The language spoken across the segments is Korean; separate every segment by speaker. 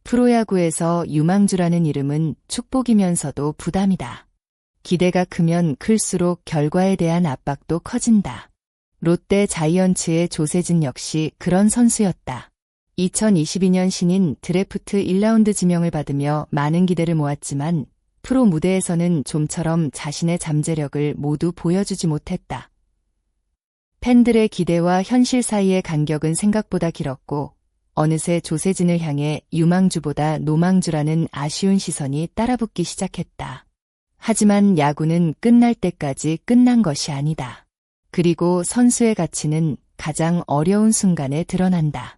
Speaker 1: 프로야구에서 유망주라는 이름은 축복이면서도 부담이다. 기대가 크면 클수록 결과에 대한 압박도 커진다. 롯데 자이언츠의 조세진 역시 그런 선수였다. 2022년 신인 드래프트 1라운드 지명을 받으며 많은 기대를 모았지만 프로 무대에서는 좀처럼 자신의 잠재력을 모두 보여주지 못했다. 팬들의 기대와 현실 사이의 간격은 생각보다 길었고 어느새 조세진을 향해 유망주보다 노망주라는 아쉬운 시선이 따라붙기 시작했다. 하지만 야구는 끝날 때까지 끝난 것이 아니다. 그리고 선수의 가치는 가장 어려운 순간에 드러난다.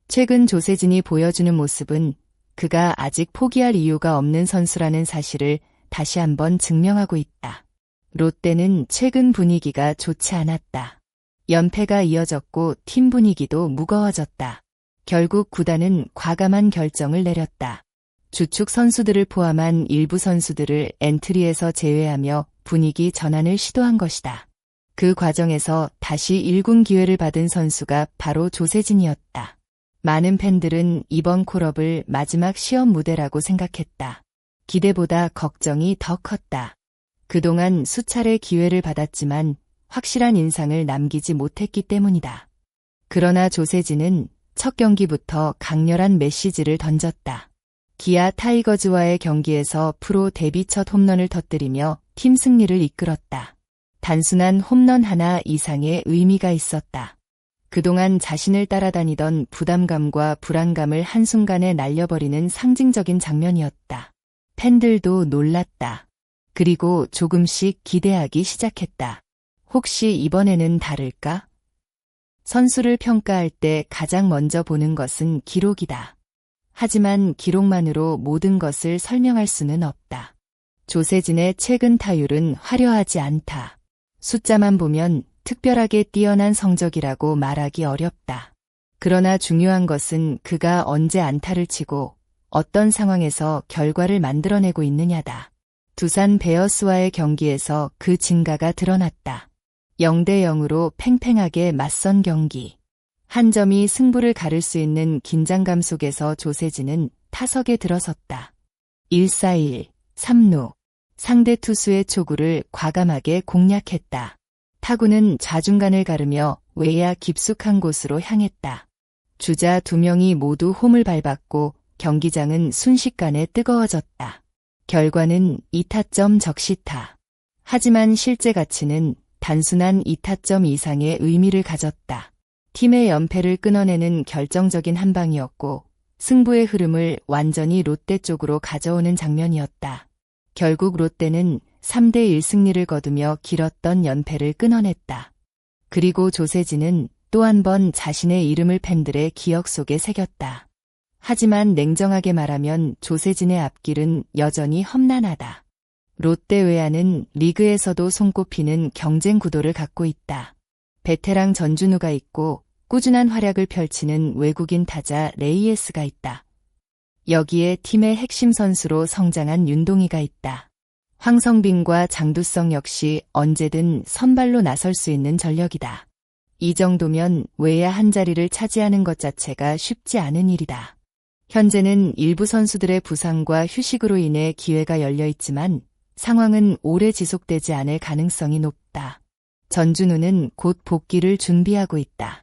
Speaker 1: 최근 조세진이 보여주는 모습은 그가 아직 포기할 이유가 없는 선수라는 사실을 다시 한번 증명하고 있다. 롯데는 최근 분위기가 좋지 않았다. 연패가 이어졌고 팀 분위기도 무거워졌다. 결국 구단은 과감한 결정을 내렸다. 주축 선수들을 포함한 일부 선수들을 엔트리에서 제외하며 분위기 전환을 시도한 것이다. 그 과정에서 다시 1군 기회를 받은 선수가 바로 조세진이었다. 많은 팬들은 이번 콜업을 마지막 시험 무대라고 생각했다. 기대보다 걱정이 더 컸다. 그동안 수차례 기회를 받았지만 확실한 인상을 남기지 못했기 때문이다. 그러나 조세진은 첫 경기부터 강렬한 메시지를 던졌다. 기아 타이거즈와의 경기에서 프로 데뷔 첫 홈런을 터뜨리며 팀 승리를 이끌었다. 단순한 홈런 하나 이상의 의미가 있었다. 그동안 자신을 따라다니던 부담감과 불안감을 한순간에 날려버리는 상징적인 장면이었다. 팬들도 놀랐다. 그리고 조금씩 기대하기 시작했다. 혹시 이번에는 다를까? 선수를 평가할 때 가장 먼저 보는 것은 기록이다. 하지만 기록만으로 모든 것을 설명할 수는 없다. 조세진의 최근 타율은 화려하지 않다. 숫자만 보면 특별하게 뛰어난 성적이라고 말하기 어렵다. 그러나 중요한 것은 그가 언제 안타를 치고 어떤 상황에서 결과를 만들어내고 있느냐다. 두산 베어스와의 경기에서 그 증가가 드러났다. 0대 0으로 팽팽하게 맞선 경기. 한 점이 승부를 가를 수 있는 긴장감 속에서 조세진은 타석에 들어섰다. 1-4-1, 3루. 상대 투수의 초구를 과감하게 공략했다. 타구는 좌중간을 가르며 외야 깊숙한 곳으로 향했다. 주자 2명이 모두 홈을 밟았고 경기장은 순식간에 뜨거워졌다. 결과는 2타점 적시타. 하지만 실제 가치는 단순한 2타점 이상의 의미를 가졌다. 팀의 연패를 끊어내는 결정적인 한 방이었고 승부의 흐름을 완전히 롯데 쪽으로 가져오는 장면이었다. 결국 롯데는 3대1 승리를 거두며 길었던 연패를 끊어냈다. 그리고 조세진은 또 한 번 자신의 이름을 팬들의 기억 속에 새겼다. 하지만 냉정하게 말하면 조세진의 앞길은 여전히 험난하다. 롯데 외야는 리그에서도 손꼽히는 경쟁 구도를 갖고 있다. 베테랑 전준우가 있고 꾸준한 활약을 펼치는 외국인 타자 레이에스가 있다. 여기에 팀의 핵심 선수로 성장한 윤동희가 있다. 황성빈과 장두성 역시 언제든 선발로 나설 수 있는 전력이다. 이 정도면 외야 한 자리를 차지하는 것 자체가 쉽지 않은 일이다. 현재는 일부 선수들의 부상과 휴식으로 인해 기회가 열려 있지만 상황은 오래 지속되지 않을 가능성이 높다. 전준우는 곧 복귀를 준비하고 있다.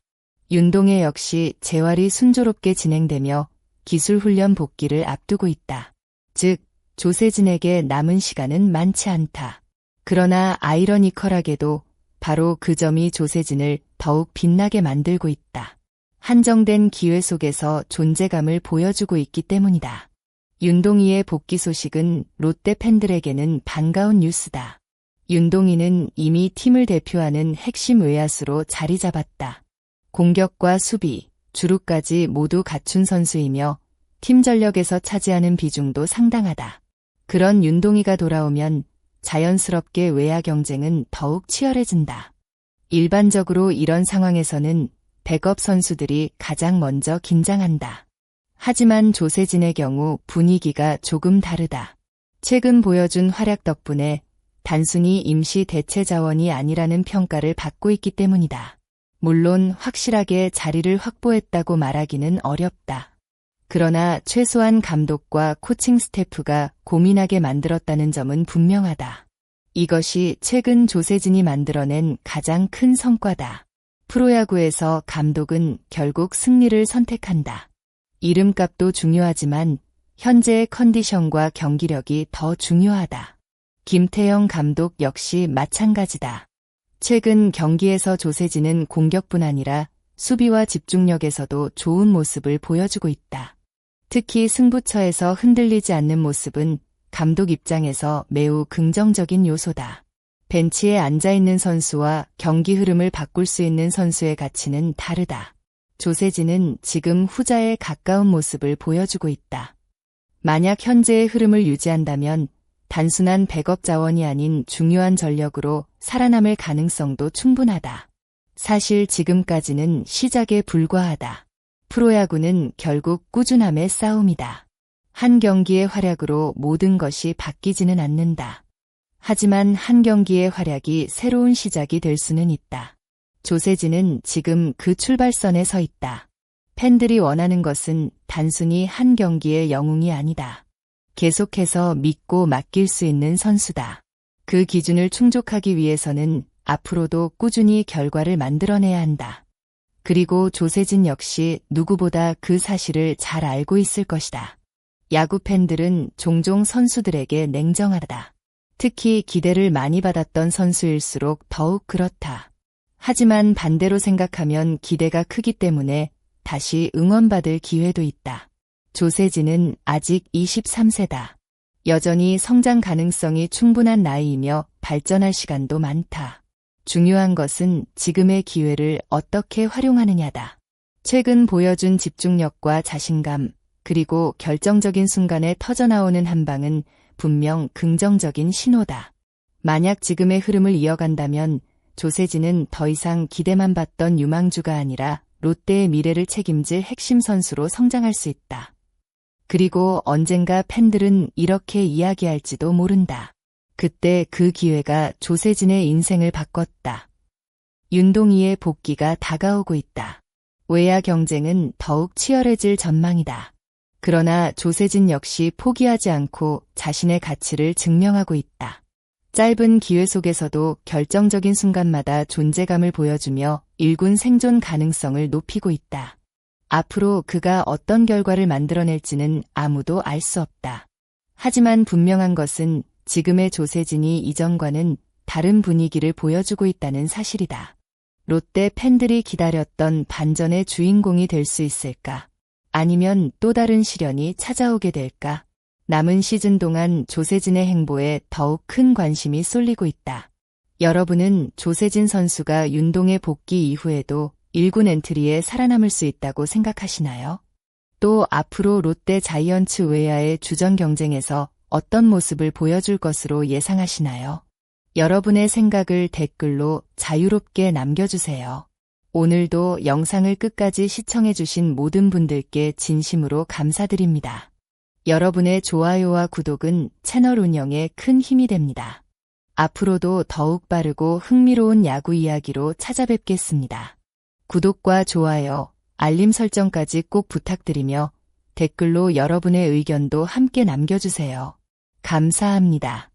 Speaker 1: 윤동혜 역시 재활이 순조롭게 진행되며 기술훈련 복귀를 앞두고 있다. 즉, 조세진에게 남은 시간은 많지 않다. 그러나 아이러니컬하게도 바로 그 점이 조세진을 더욱 빛나게 만들고 있다. 한정된 기회 속에서 존재감을 보여주고 있기 때문이다. 윤동희의 복귀 소식은 롯데 팬들에게는 반가운 뉴스다. 윤동희는 이미 팀을 대표하는 핵심 외야수로 자리 잡았다. 공격과 수비, 주루까지 모두 갖춘 선수이며 팀 전력에서 차지하는 비중도 상당하다. 그런 윤동희가 돌아오면 자연스럽게 외야 경쟁은 더욱 치열해진다. 일반적으로 이런 상황에서는 백업 선수들이 가장 먼저 긴장한다. 하지만 조세진의 경우 분위기가 조금 다르다. 최근 보여준 활약 덕분에 단순히 임시 대체 자원이 아니라는 평가를 받고 있기 때문이다. 물론 확실하게 자리를 확보했다고 말하기는 어렵다. 그러나 최소한 감독과 코칭 스태프가 고민하게 만들었다는 점은 분명하다. 이것이 최근 조세진이 만들어낸 가장 큰 성과다. 프로야구에서 감독은 결국 승리를 선택한다. 이름값도 중요하지만 현재의 컨디션과 경기력이 더 중요하다. 김태형 감독 역시 마찬가지다. 최근 경기에서 조세진은 공격뿐 아니라 수비와 집중력에서도 좋은 모습을 보여주고 있다. 특히 승부처에서 흔들리지 않는 모습은 감독 입장에서 매우 긍정적인 요소다. 벤치에 앉아있는 선수와 경기 흐름을 바꿀 수 있는 선수의 가치는 다르다. 조세진은 지금 후자에 가까운 모습을 보여주고 있다. 만약 현재의 흐름을 유지한다면 단순한 백업 자원이 아닌 중요한 전력으로 살아남을 가능성도 충분하다. 사실 지금까지는 시작에 불과하다. 프로야구는 결국 꾸준함의 싸움이다. 한 경기의 활약으로 모든 것이 바뀌지는 않는다. 하지만 한 경기의 활약이 새로운 시작이 될 수는 있다. 조세진은 지금 그 출발선에 서 있다. 팬들이 원하는 것은 단순히 한 경기의 영웅이 아니다. 계속해서 믿고 맡길 수 있는 선수다. 그 기준을 충족하기 위해서는 앞으로도 꾸준히 결과를 만들어내야 한다. 그리고 조세진 역시 누구보다 그 사실을 잘 알고 있을 것이다. 야구 팬들은 종종 선수들에게 냉정하다. 특히 기대를 많이 받았던 선수일수록 더욱 그렇다. 하지만 반대로 생각하면 기대가 크기 때문에 다시 응원받을 기회도 있다. 조세진은 아직 23세다. 여전히 성장 가능성이 충분한 나이이며 발전할 시간도 많다. 중요한 것은 지금의 기회를 어떻게 활용하느냐다. 최근 보여준 집중력과 자신감, 그리고 결정적인 순간에 터져나오는 한 방은 분명 긍정적인 신호다. 만약 지금의 흐름을 이어간다면 조세진은 더 이상 기대만 받던 유망주가 아니라 롯데의 미래를 책임질 핵심 선수로 성장할 수 있다. 그리고 언젠가 팬들은 이렇게 이야기할지도 모른다. 그때 그 기회가 조세진의 인생을 바꿨다. 윤동희의 복귀가 다가오고 있다. 외야 경쟁은 더욱 치열해질 전망이다. 그러나 조세진 역시 포기하지 않고 자신의 가치를 증명하고 있다. 짧은 기회 속에서도 결정적인 순간마다 존재감을 보여주며 1군 생존 가능성을 높이고 있다. 앞으로 그가 어떤 결과를 만들어낼지는 아무도 알 수 없다. 하지만 분명한 것은 지금의 조세진이 이전과는 다른 분위기를 보여주고 있다는 사실이다. 롯데 팬들이 기다렸던 반전의 주인공이 될 수 있을까? 아니면 또 다른 시련이 찾아오게 될까? 남은 시즌 동안 조세진의 행보에 더욱 큰 관심이 쏠리고 있다. 여러분은 조세진 선수가 윤동의 복귀 이후에도 1군 엔트리에 살아남을 수 있다고 생각하시나요? 또 앞으로 롯데 자이언츠 외야의 주전 경쟁에서 어떤 모습을 보여줄 것으로 예상하시나요? 여러분의 생각을 댓글로 자유롭게 남겨주세요. 오늘도 영상을 끝까지 시청해주신 모든 분들께 진심으로 감사드립니다. 여러분의 좋아요와 구독은 채널 운영에 큰 힘이 됩니다. 앞으로도 더욱 빠르고 흥미로운 야구 이야기로 찾아뵙겠습니다. 구독과 좋아요, 알림 설정까지 꼭 부탁드리며 댓글로 여러분의 의견도 함께 남겨주세요. 감사합니다.